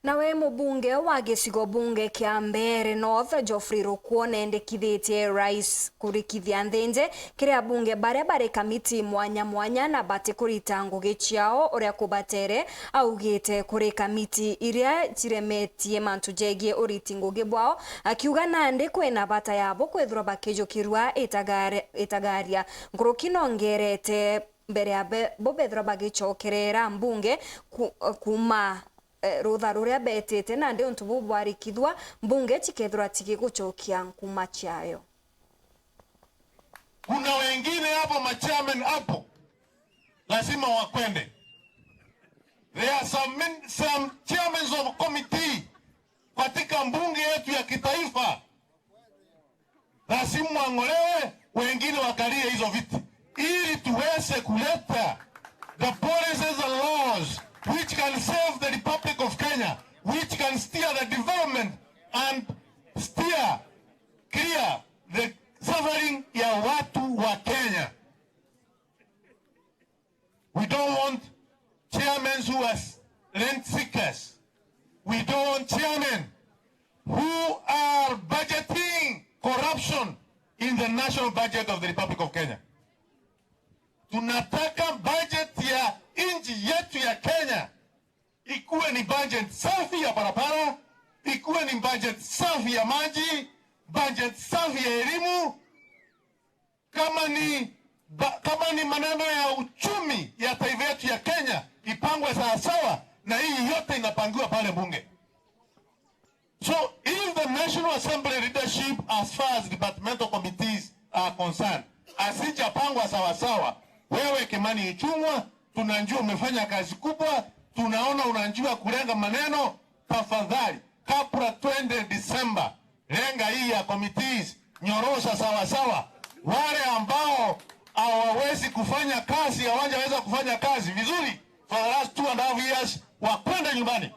Nawe MUBUNGE wa gĩcigo bunge kia MBEERE North Geoffrey Rukuo nendekithĩtie RAIS kurikithia NTHINJE kiria bunge baria bari kamiti mwanya mwanya na BATIKURITA ngugi ciao uria kubatere augite kuri kamiti iria ciremetie mantu jegie uriti ngugi bwao akiuga nandi kwina bata yabo kwithirwa bakijukirwa itagaria nguruki nongerete mbere ya bobethirwa bagicokerera mbunge kuma rutha ruria betete na ndi untu bubwarikithwa mbunge chikethura tigigucokia nkuma chayo. Kuna wengine hapo machairman hapo lazima wakwende. There are some chairmen of committee katika mbunge yetu ya kitaifa lazima wangolewe, wengine wakalie hizo viti ili tuweze kuleta the policies and laws which can save the Republic of Kenya, which can steer the development and steer clear the suffering ya watu wa Kenya. We don't want chairmen who are rent seekers. We don't want chairmen who are budgeting corruption in the national budget of the Republic of Kenya. Tunataka budget ya nchi yetu ya Kenya ikuwe ni budget safi ya barabara, ikuwe ni budget safi ya maji, budget safi ya elimu. Kama ni maneno ya uchumi ya taifa yetu ya Kenya ipangwe sawa sawa, na hii yote inapangiwa pale bunge. So if the National Assembly leadership as far as departmental committees are concerned asijapangwa sawa sawa, wewe Kimani Ichung'wa, tunajua umefanya kazi kubwa, tunaona unajua kulenga maneno, tafadhali kabla 20 December lenga hii ya committees, nyorosha sawa sawa. Wale ambao hawawezi kufanya kazi, hawajaweza kufanya kazi vizuri for the last 2.5 years wakwenda nyumbani.